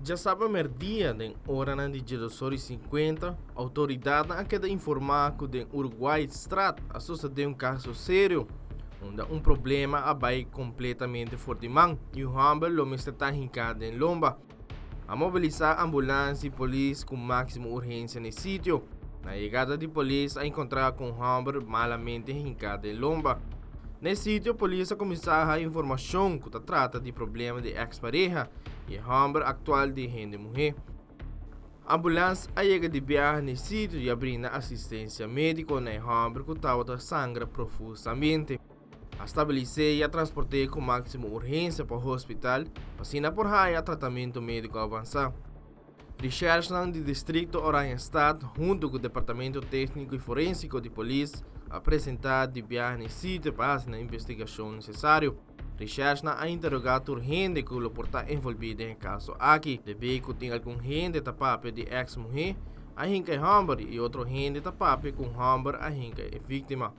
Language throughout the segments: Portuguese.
Já sabe merdia den hora na de 18:50, a autoridade não quer informar que den Uruguai Strat assusta de caso sério, onde problema abai completamente fora de mão e o Humber lo está hincado em lomba. A mobilizar ambulância e polícia com máxima urgência no sítio. Na chegada de polícia a encontrar com o Humber malamente hincado em lomba. Nesse sítio, a polícia começava a informação que trata de problema de ex-pareja e Humber atual de gente mulher. A ambulância chega de viagem nesse sítio e brinda assistência médica na Humber que estava sangra profusamente. A estabelecer e a transportar com máxima urgência para o hospital, para por raia tratamento médico avançado. Recherche do Distrito Oranjestad, junto com o Departamento Técnico e Forênsico de Polícia, apresentado de viagem nesse sítio para fazer a investigação necessária. Recherche a interrogado urgente que o porta envolvido em caso aqui. Deve que tem algum gente tapado de ex-mulher, a gente é Humber e outro gente tapado com Humber, a gente é vítima.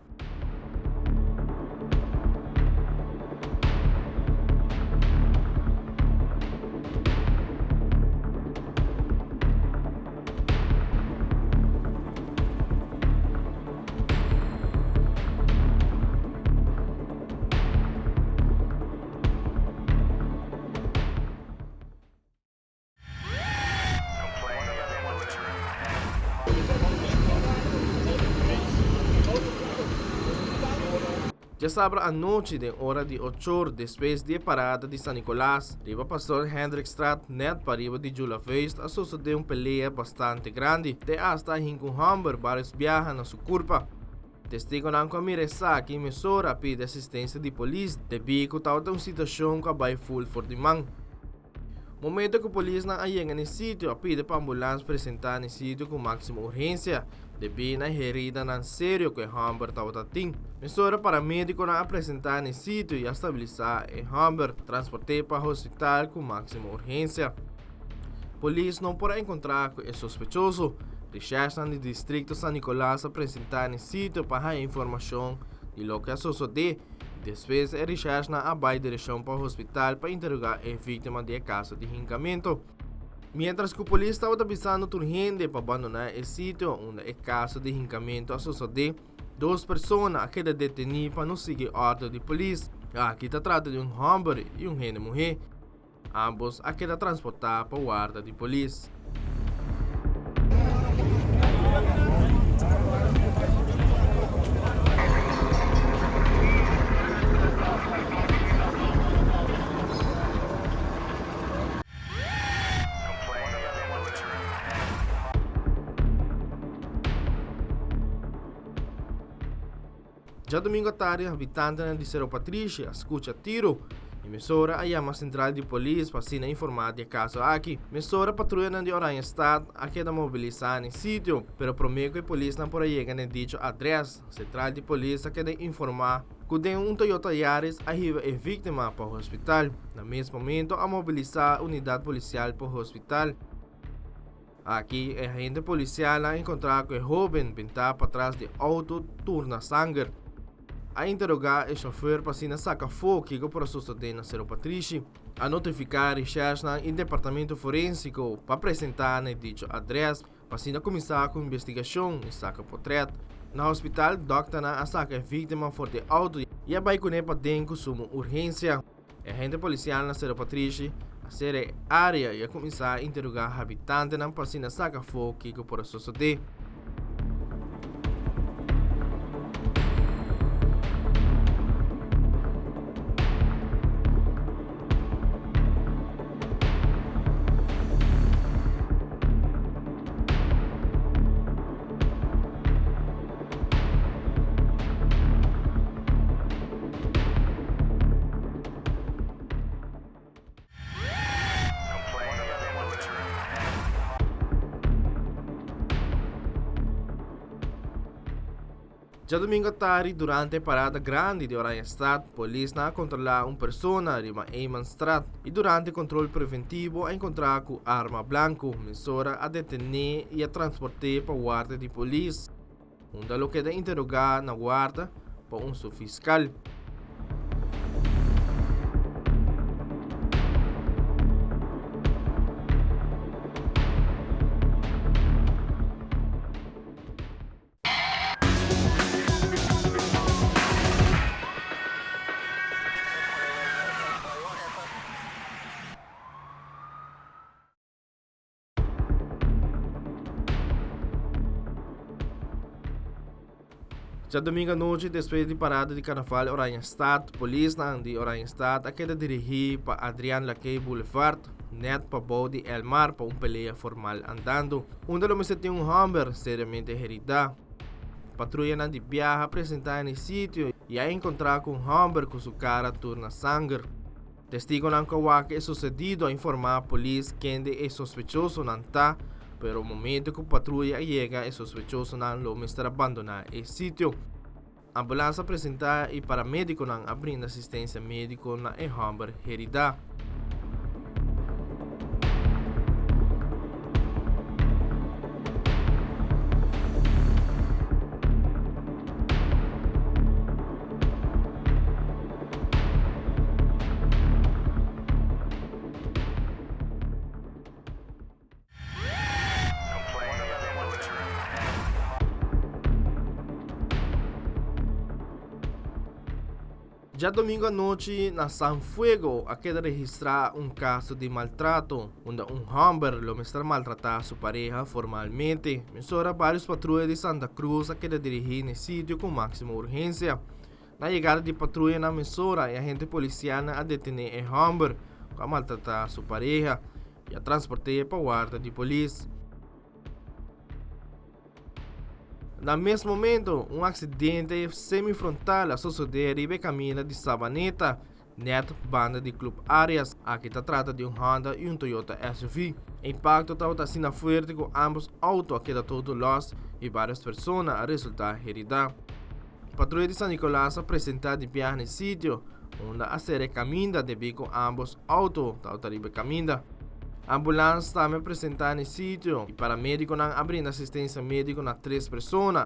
Já sabe a noite de hora de 8 horas depois de parada de San Nicolás, riba pastor Hendrikstraat net para riba de Jula Feest, a suceder pelea bastante grande, de hasta com Humber vários viajan na sua curva. Testigo não comiresa que emissora pede assistência de polícia, de bico tal uma situação que vai full for de mão. Momento que a polícia não chega no sítio, pede para a ambulância apresentar no sítio com máxima urgência, devido à herida não sério que Humber estava tendo. Mesura para médico não apresentar no sítio e estabilizar Humber, transportar para o hospital com máxima urgência. Polícia não pode encontrar com o suspeitoso. Recherche no distrito San Nicolás apresentar no sítio para a informação de lo que sucedeu. Depois, a recherche vai direção para o hospital para interrogar a vítima de caso de hincamento. Mientras que a polícia estava avisando urgente para abandonar o sítio onde o caso de hincamento sucedeu, duas pessoas que foram detenidas para não seguir ordem de polícia. Aqui se trata de Humber e gente mulher. Ambos foram transportados para a guarda de polícia. Já domingo à tarde, habitantes de Cerro Patrícia escuta tiro. Emissora chama a central de polícia para ser informada de caso aqui. Emissora patrulha de Oranjestad aqui da mobilizar no sítio, pero promete que a polícia não pode chegar no dito adresse. A central de polícia quer informar que tem Toyota Yaris arriba a vítima para o hospital. No mesmo momento, a mobilizar a unidade policial para o hospital. Aqui, a agente policial a encontrar com o jovem pintado para trás de auto turna sangue. A interrogar o chofer para se sacar fogo que o processo de na Cerro Patrícia, a notificar recherche no departamento forênsico para apresentar na dito adresse, para se começar com a investigação e sacar portreto. No hospital, doctor a saca a vítima for de auto e a vai com para dentro sumo urgência. A agente policial na Cerro Patrícia a ser área e a começar a interrogar habitantes para se sacar fogo que o processo de. Já domingo à tarde, durante a parada grande de Oranjestad, a polícia controlar uma pessoa rima Eymanstraat e durante o controle preventivo a encontrar com arma branca, mesura a detener e a transportar para a guarda de polícia, onde lo queda interrogar na guarda por um fiscal. Já domingo à noite, depois de parada de carnaval Oranjestad, polícia de Oranjestad a queda dirigir para Adrián Laquey Boulevard, net para Bode El Mar para peleia formal andando, onde o homem tem hammer seriamente herido. Patrulha de viagem apresentar no sítio e a encontrar com hammer com sua cara torna sangue. Testigo não que é sucedido a informar a polícia que é sospechoso não está, pero o momento que a patrulha chega, é sospechoso não lo estar abandonar o sítio. A ambulância apresentar e paramédico não abrindo assistência médica na hammer herida. Já domingo à noite, na San Fuego, a queda registrar caso de maltrato, onde homem lo está maltratar sua pareja formalmente. Mensura vários patrulhas de Santa Cruz a queda dirigir no sítio com máxima urgência. Na chegada de patrulha na mensura, a agente policial a detener o homem que maltratar sua pareja e a transportar para a guarda de polícia. No mesmo momento, acidente semifrontal sucedeu em caminho de Sabaneta, net banda de Club Arias, aqui se trata de Honda e Toyota SUV. Impacto estava sendo forte com ambos autos que todo los e várias pessoas a resultar heridas. Patrulha de San Nicolás apresentar de viagem no sítio, onde a série caminha de com ambos autos estava caminho. A ambulância também apresentar no sítio e paramédico não abrindo assistência médica a 3 pessoas.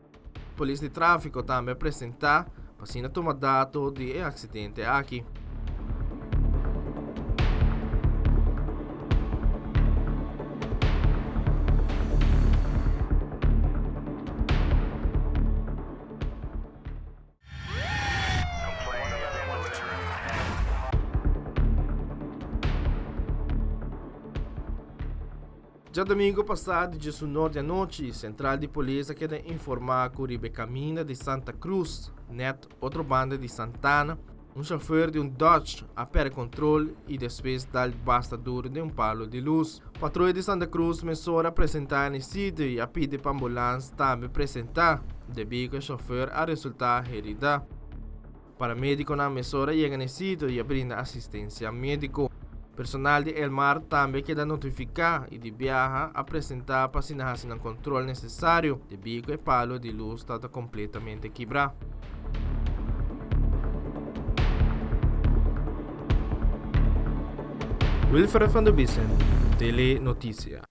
Polícia de tráfico também apresentar para tomar dados de acidente aqui. Já domingo passado, 19 da noite, Central de Polícia quer informar que o caminho de Santa Cruz, net outra banda de Santana, chofer de Dodge a perde controle e depois dá bastador de palo de luz. Patrulha de Santa Cruz começou a apresentar no sítio e a pedir para a ambulância também apresentar, devido que o chofer a resultar herido. Paramédico na emissora chega no sítio e brinda assistência médica. Personal de El Mar também queda notificar e de viajar apresentar para assinar o controle necessário, devido que o palo de luz está completamente quebrado. Wilfred van der Bissen, Tele Notícia.